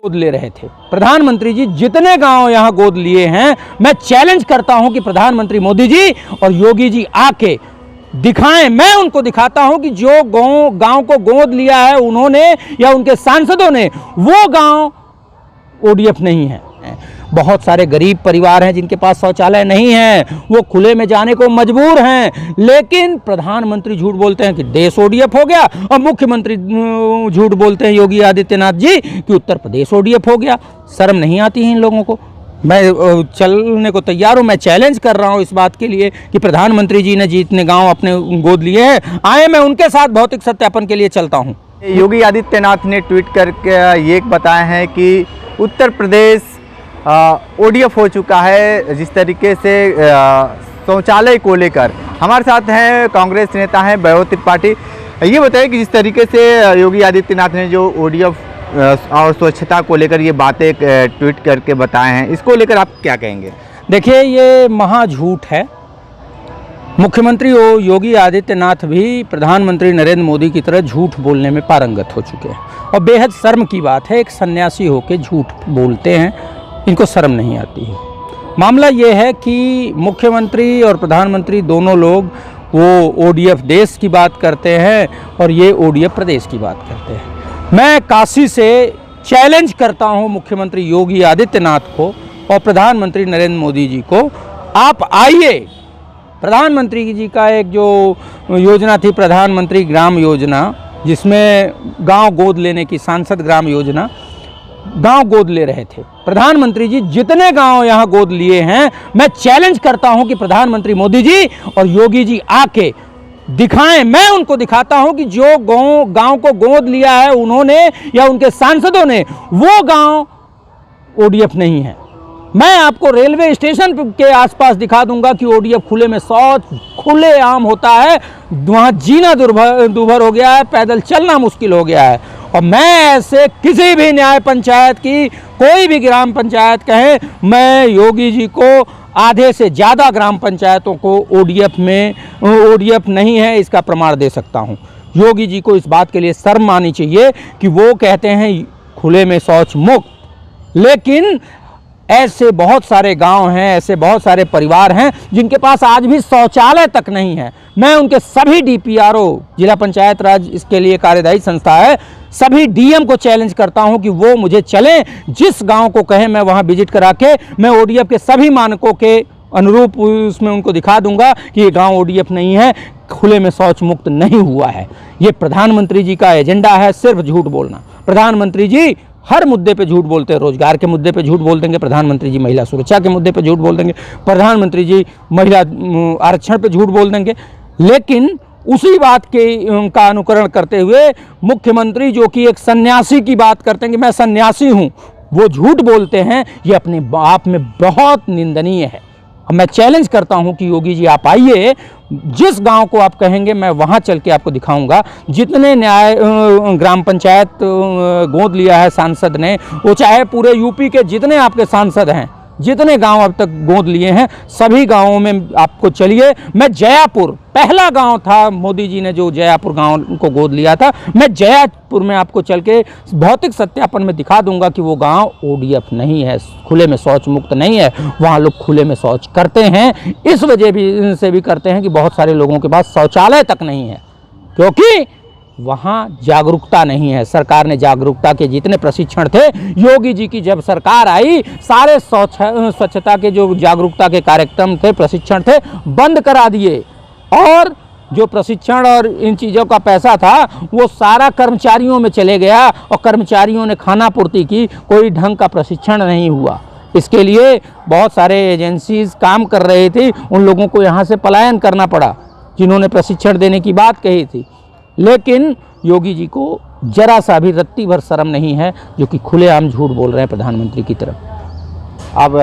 गोद ले रहे थे। प्रधानमंत्री जी जितने गांव यहां गोद लिए हैं, मैं चैलेंज करता हूं कि प्रधानमंत्री मोदी जी और योगी जी आके दिखाएं। मैं उनको दिखाता हूं कि जो गांव को गोद लिया है उन्होंने या उनके सांसदों ने, वो गांव ओडीएफ नहीं है। बहुत सारे गरीब परिवार हैं जिनके पास शौचालय नहीं है, वो खुले में जाने को मजबूर हैं, लेकिन प्रधानमंत्री झूठ बोलते हैं कि देश ओडीएफ हो गया और मुख्यमंत्री झूठ बोलते हैं योगी आदित्यनाथ जी कि उत्तर प्रदेश ओडीएफ हो गया। शर्म नहीं आती है इन लोगों को? मैं चलने को तैयार हूं। मैं चैलेंज कर रहा हूं इस बात के लिए कि प्रधानमंत्री जी ने जितने गांव अपने गोद लिए हैं, आए मैं उनके साथ भौतिक सत्यापन के लिए चलता हूं। योगी आदित्यनाथ ने ट्वीट करके ये बताया है कि उत्तर प्रदेश ओडीएफ हो चुका है। जिस तरीके से शौचालय को लेकर हमारे साथ हैं कांग्रेस नेता हैं वैभव त्रिपाठी। ये बताइए कि जिस तरीके से योगी आदित्यनाथ ने जो ओडीएफ और स्वच्छता को लेकर ये बातें ट्वीट करके बताए हैं, इसको लेकर आप क्या कहेंगे? देखिए, ये महा झूठ है। मुख्यमंत्री योगी आदित्यनाथ भी प्रधानमंत्री नरेंद्र मोदी की तरह झूठ बोलने में पारंगत हो चुके हैं और बेहद शर्म की बात है, एक सन्यासी होकर झूठ बोलते हैं, इनको शर्म नहीं आती है। मामला ये है कि मुख्यमंत्री और प्रधानमंत्री दोनों लोग वो ओडीएफ देश की बात करते हैं और ये ओडीएफ प्रदेश की बात करते हैं। मैं काशी से चैलेंज करता हूं मुख्यमंत्री योगी आदित्यनाथ को और प्रधानमंत्री नरेंद्र मोदी जी को, आप आइए। प्रधानमंत्री जी का एक जो योजना थी, प्रधानमंत्री ग्राम योजना, जिसमें गांव गोद लेने की, सांसद ग्राम योजना, गांव गोद ले रहे थे। प्रधानमंत्री जी जितने गांव यहां गोद लिए हैं, मैं चैलेंज करता हूं कि प्रधानमंत्री मोदी जी और योगी जी आके दिखाएं। मैं उनको दिखाता हूं कि जो गांव को गोद लिया है उन्होंने या उनके सांसदों ने, वो गांव ओडीएफ नहीं है। मैं आपको रेलवे स्टेशन के आसपास दिखा दूंगा कि ओडीएफ खुले में शौच खुले आम होता है, वहाँ जीना दुभर हो गया है, पैदल चलना मुश्किल हो गया है। और मैं ऐसे किसी भी न्याय पंचायत की, कोई भी ग्राम पंचायत कहे, मैं योगी जी को आधे से ज़्यादा ग्राम पंचायतों को ओडीएफ नहीं है इसका प्रमाण दे सकता हूँ। योगी जी को इस बात के लिए शर्म आनी चाहिए कि वो कहते हैं खुले में शौच मुक्त, लेकिन ऐसे बहुत सारे गांव हैं, ऐसे बहुत सारे परिवार हैं जिनके पास आज भी शौचालय तक नहीं है। मैं उनके सभी डीपीआरओ, जिला पंचायत राज इसके लिए कार्यदायी संस्था है, सभी डीएम को चैलेंज करता हूं कि वो मुझे चलें, जिस गांव को कहें मैं वहां विजिट करा के मैं ओडीएफ के सभी मानकों के अनुरूप उसमें उनको दिखा दूंगा कि ये गांव ओडीएफ नहीं है, खुले में शौच मुक्त नहीं हुआ है। ये प्रधानमंत्री जी का एजेंडा है, सिर्फ झूठ बोलना। प्रधानमंत्री जी हर मुद्दे पे झूठ बोलते हैं। रोजगार के मुद्दे पे झूठ बोल देंगे प्रधानमंत्री जी, महिला सुरक्षा के मुद्दे पे झूठ बोल देंगे प्रधानमंत्री जी, महिला आरक्षण पे झूठ बोल देंगे। लेकिन उसी बात का अनुकरण करते हुए मुख्यमंत्री, जो कि एक सन्यासी की बात करते हैं कि मैं सन्यासी हूँ, वो झूठ बोलते हैं। ये अपने आप में बहुत निंदनीय है। अब मैं चैलेंज करता हूं कि योगी जी आप आइए, जिस गांव को आप कहेंगे मैं वहां चल के आपको दिखाऊंगा। जितने ग्राम पंचायत गोद लिया है सांसद ने, वो चाहे पूरे यूपी के जितने आपके सांसद हैं, जितने गांव अब तक गोद लिए हैं, सभी गांवों में आपको चलिए। मैं जयापुर, पहला गांव था मोदी जी ने जो जयापुर गांव को गोद लिया था, मैं जयापुर में आपको चल के भौतिक सत्यापन में दिखा दूंगा कि वो गांव ओडीएफ नहीं है, खुले में शौच मुक्त नहीं है। वहाँ लोग खुले में शौच करते हैं, इस वजह से भी करते हैं कि बहुत सारे लोगों के पास शौचालय तक नहीं है, क्योंकि वहाँ जागरूकता नहीं है। सरकार ने जागरूकता के जितने प्रशिक्षण थे, योगी जी की जब सरकार आई, सारे स्वच्छता के जो जागरूकता के कार्यक्रम थे, प्रशिक्षण थे, बंद करा दिए। और जो प्रशिक्षण और इन चीज़ों का पैसा था वो सारा कर्मचारियों में चले गया और कर्मचारियों ने खाना पूर्ति की, कोई ढंग का प्रशिक्षण नहीं हुआ। इसके लिए बहुत सारे एजेंसीज काम कर रही थी, उन लोगों को यहाँ से पलायन करना पड़ा जिन्होंने प्रशिक्षण देने की बात कही थी। लेकिन योगी जी को जरा सा भी रत्ती भर शर्म नहीं है, जो कि खुलेआम झूठ बोल रहे हैं प्रधानमंत्री की तरफ। अब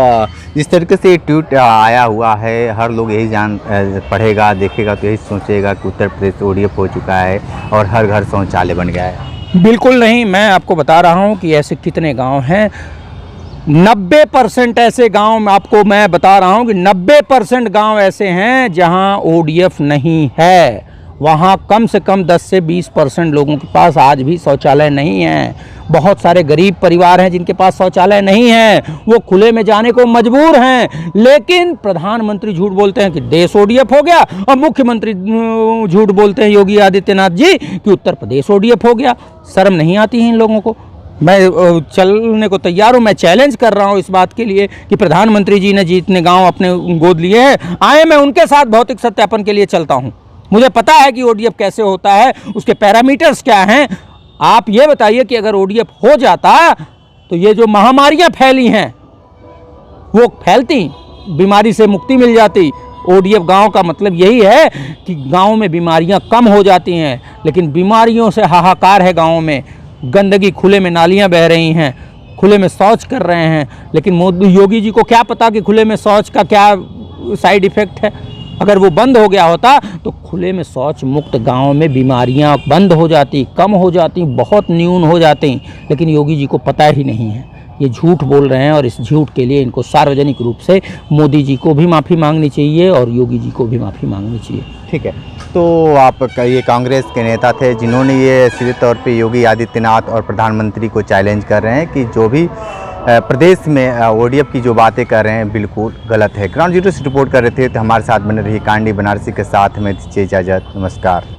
जिस तरीके से ट्वीट आया हुआ है, हर लोग यही पढ़ेगा देखेगा तो यही सोचेगा कि उत्तर प्रदेश ओडीएफ हो चुका है और हर घर शौचालय बन गया है। बिल्कुल नहीं, मैं आपको बता रहा हूँ कि ऐसे कितने गांव हैं। 90% ऐसे गांव आपको मैं बता रहा हूँ कि 90% गांव ऐसे हैं जहां ओडीएफ नहीं है। वहाँ कम से कम 10 से 20% लोगों के पास आज भी शौचालय नहीं है। बहुत सारे गरीब परिवार हैं जिनके पास शौचालय नहीं है, वो खुले में जाने को मजबूर हैं। लेकिन प्रधानमंत्री झूठ बोलते हैं कि देश ओडीएफ हो गया, और मुख्यमंत्री झूठ बोलते हैं योगी आदित्यनाथ जी कि उत्तर प्रदेश ओडीएफ हो गया। शर्म नहीं आती है इन लोगों को? मैं चलने को तैयार हूँ, मैं चैलेंज कर रहा हूँ इस बात के लिए कि प्रधानमंत्री जी ने जितने गांव अपने गोद लिए हैं, आए मैं उनके साथ भौतिक सत्यापन के लिए चलता हूँ। मुझे पता है कि ओडीएफ कैसे होता है, उसके पैरामीटर्स क्या हैं। आप ये बताइए कि अगर ओडीएफ हो जाता तो ये जो महामारियां फैली हैं वो फैलती, बीमारी से मुक्ति मिल जाती। ओडीएफ गांव का मतलब यही है कि गांव में बीमारियां कम हो जाती हैं, लेकिन बीमारियों से हाहाकार है गांव में। गंदगी, खुले में नालियां बह रही हैं, खुले में शौच कर रहे हैं। लेकिन मोदी योगी जी को क्या पता कि खुले में शौच का क्या साइड इफ़ेक्ट है। अगर वो बंद हो गया होता तो खुले में शौच मुक्त गांव में बीमारियां बंद हो जाती, कम हो जाती, बहुत न्यून हो जाती। लेकिन योगी जी को पता ही नहीं है, ये झूठ बोल रहे हैं। और इस झूठ के लिए इनको सार्वजनिक रूप से मोदी जी को भी माफ़ी मांगनी चाहिए और योगी जी को भी माफ़ी मांगनी चाहिए। ठीक है, तो आप ये कांग्रेस के नेता थे जिन्होंने ये सीधे तौर पे योगी आदित्यनाथ और प्रधानमंत्री को चैलेंज कर रहे हैं कि जो भी प्रदेश में ओडीएफ की जो बातें कर रहे हैं बिल्कुल गलत है। ग्राउंड जीरो से रिपोर्ट कर रहे थे, तो हमारे साथ बने रही कांडी बनारसी के साथ में दीजिए इजाज़त। नमस्कार।